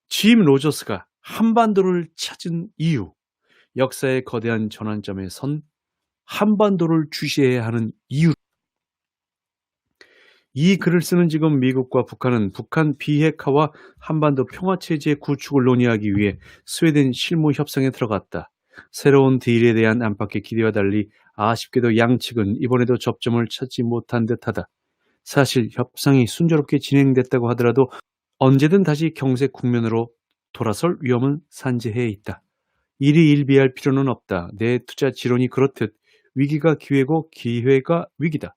짐 로저스가 한반도를 찾은 이유, 역사의 거대한 전환점에 선 한반도를 주시해야 하는 이유. 이 글을 쓰는 지금 미국과 북한은 북한 비핵화와 한반도 평화체제 구축을 논의하기 위해 스웨덴 실무 협상에 들어갔다. 새로운 딜에 대한 안팎의 기대와 달리 아쉽게도 양측은 이번에도 접점을 찾지 못한 듯하다. 사실 협상이 순조롭게 진행됐다고 하더라도 언제든 다시 경제 국면으로 돌아설 위험은 산재해 있다. 일이 일비할 필요는 없다. 내 투자 지론이 그렇듯 위기가 기회고 기회가 위기다.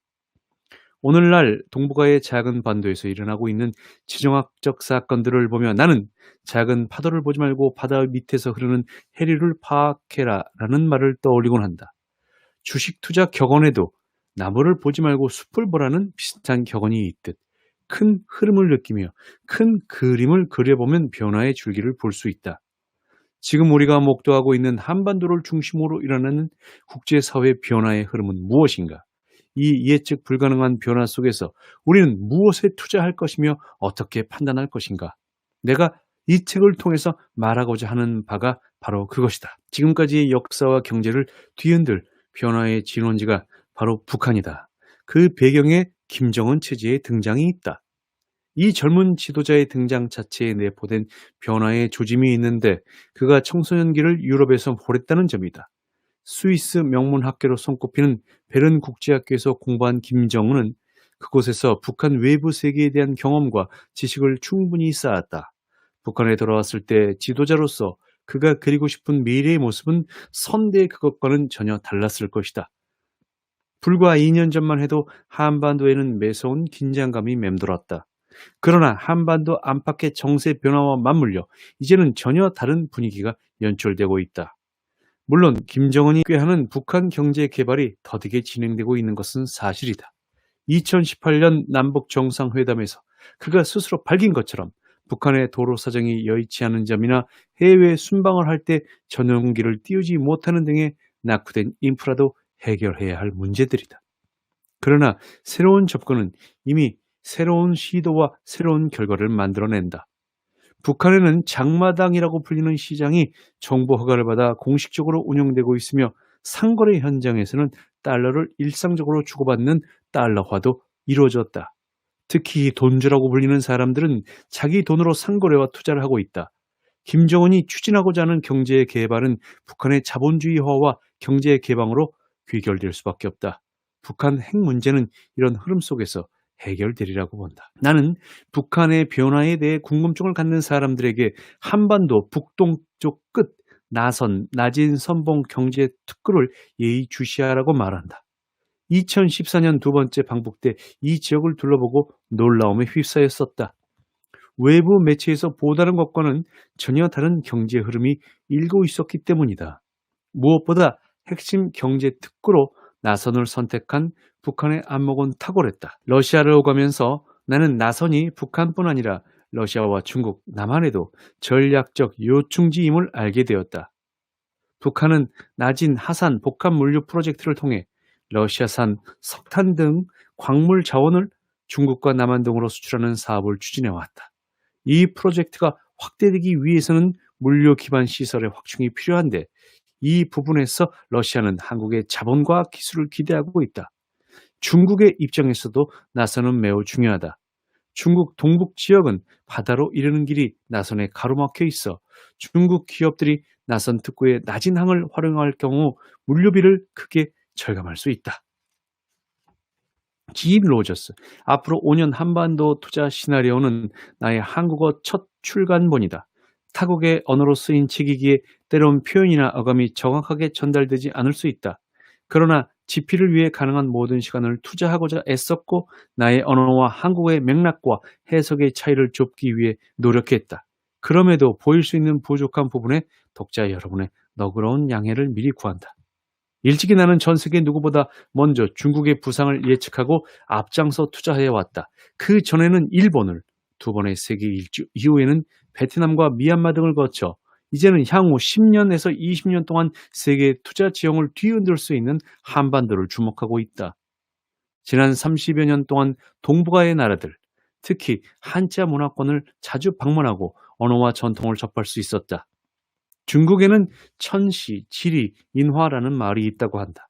오늘날 동북아의 작은 반도에서 일어나고 있는 지정학적 사건들을 보며 나는 작은 파도를 보지 말고 바다 밑에서 흐르는 해류를 파악해라 라는 말을 떠올리곤 한다. 주식 투자 격언에도 나무를 보지 말고 숲을 보라는 비슷한 격언이 있듯 큰 흐름을 느끼며 큰 그림을 그려보면 변화의 줄기를 볼 수 있다. 지금 우리가 목도하고 있는 한반도를 중심으로 일어나는 국제사회 변화의 흐름은 무엇인가? 이 예측 불가능한 변화 속에서 우리는 무엇에 투자할 것이며 어떻게 판단할 것인가? 내가 이 책을 통해서 말하고자 하는 바가 바로 그것이다. 지금까지의 역사와 경제를 뒤흔들 변화의 진원지가 바로 북한이다. 그 배경에 김정은 체제의 등장이 있다. 이 젊은 지도자의 등장 자체에 내포된 변화의 조짐이 있는데 그가 청소년기를 유럽에서 보냈다는 점이다. 스위스 명문 학교로 손꼽히는 베른 국제학교에서 공부한 김정은은 그곳에서 북한 외부 세계에 대한 경험과 지식을 충분히 쌓았다. 북한에 돌아왔을 때 지도자로서 그가 그리고 싶은 미래의 모습은 선대 그것과는 전혀 달랐을 것이다. 불과 2년 전만 해도 한반도에는 매서운 긴장감이 맴돌았다. 그러나 한반도 안팎의 정세 변화와 맞물려 이제는 전혀 다른 분위기가 연출되고 있다. 물론 김정은이 꾀하는 북한 경제 개발이 더디게 진행되고 있는 것은 사실이다. 2018년 남북 정상회담에서 그가 스스로 밝힌 것처럼 북한의 도로 사정이 여의치 않은 점이나 해외 순방을 할 때 전용기를 띄우지 못하는 등의 낙후된 인프라도 해결해야 할 문제들이다. 그러나 새로운 접근은 이미 새로운 시도와 새로운 결과를 만들어낸다. 북한에는 장마당이라고 불리는 시장이 정부 허가를 받아 공식적으로 운영되고 있으며 상거래 현장에서는 달러를 일상적으로 주고받는 달러화도 이루어졌다. 특히 돈주라고 불리는 사람들은 자기 돈으로 상거래와 투자를 하고 있다. 김정은이 추진하고자 하는 경제 개발은 북한의 자본주의화와 경제 개방으로 귀결될 수밖에 없다. 북한 핵 문제는 이런 흐름 속에서 해결되리라고 본다. 나는 북한의 변화에 대해 궁금증을 갖는 사람들에게 한반도 북동쪽 끝 나선 낮은 선봉 경제 특구를 예의주시하라고 말한다. 2014년 두 번째 방북 때 이 지역을 둘러보고 놀라움에 휩싸였었다. 외부 매체에서 보다는 것과는 전혀 다른 경제 흐름이 일고 있었기 때문이다. 무엇보다 핵심 경제 특구로 나선을 선택한 북한의 안목은 탁월했다. 러시아를 오가면서 나는 나선이 북한뿐 아니라 러시아와 중국, 남한에도 전략적 요충지임을 알게 되었다. 북한은 나진 하산 복합 물류 프로젝트를 통해 러시아산 석탄 등 광물 자원을 중국과 남한 등으로 수출하는 사업을 추진해왔다. 이 프로젝트가 확대되기 위해서는 물류 기반 시설의 확충이 필요한데 이 부분에서 러시아는 한국의 자본과 기술을 기대하고 있다. 중국의 입장에서도 나선은 매우 중요하다. 중국 동북 지역은 바다로 이르는 길이 나선에 가로막혀 있어 중국 기업들이 나선 특구의 낮은 항을 활용할 경우 물류비를 크게 절감할 수 있다. 짐 로저스, 앞으로 5년 한반도 투자 시나리오는 나의 한국어 첫 출간본이다. 타국의 언어로 쓰인 책이기에 때론 표현이나 어감이 정확하게 전달되지 않을 수 있다. 그러나 집필을 위해 가능한 모든 시간을 투자하고자 애썼고 나의 언어와 한국어의 맥락과 해석의 차이를 좁기 위해 노력했다. 그럼에도 보일 수 있는 부족한 부분에 독자 여러분의 너그러운 양해를 미리 구한다. 일찍이 나는 전 세계 누구보다 먼저 중국의 부상을 예측하고 앞장서 투자해왔다. 그 전에는 일본을, 두 번의 세계 일주 이후에는 베트남과 미얀마 등을 거쳐 이제는 향후 10년에서 20년 동안 세계 투자 지형을 뒤흔들 수 있는 한반도를 주목하고 있다. 지난 30여 년 동안 동북아의 나라들, 특히 한자 문화권을 자주 방문하고 언어와 전통을 접할 수 있었다. 중국에는 천시, 지리, 인화라는 말이 있다고 한다.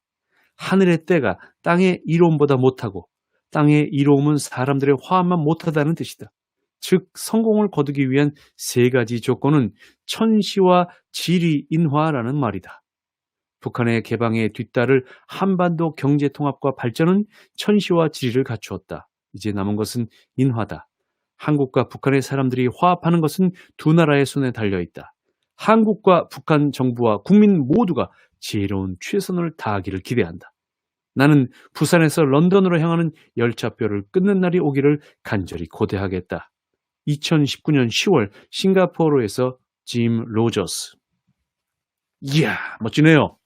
하늘의 때가 땅의 이로움보다 못하고 땅의 이로움은 사람들의 화합만 못하다는 뜻이다. 즉 성공을 거두기 위한 세 가지 조건은 천시와 지리, 인화라는 말이다. 북한의 개방에 뒤따를 한반도 경제 통합과 발전은 천시와 지리를 갖추었다. 이제 남은 것은 인화다. 한국과 북한의 사람들이 화합하는 것은 두 나라의 손에 달려 있다. 한국과 북한 정부와 국민 모두가 지혜로운 최선을 다하기를 기대한다. 나는 부산에서 런던으로 향하는 열차표를 끊는 날이 오기를 간절히 고대하겠다. 2019년 10월 싱가포르에서 짐 로저스. 이야, 멋지네요.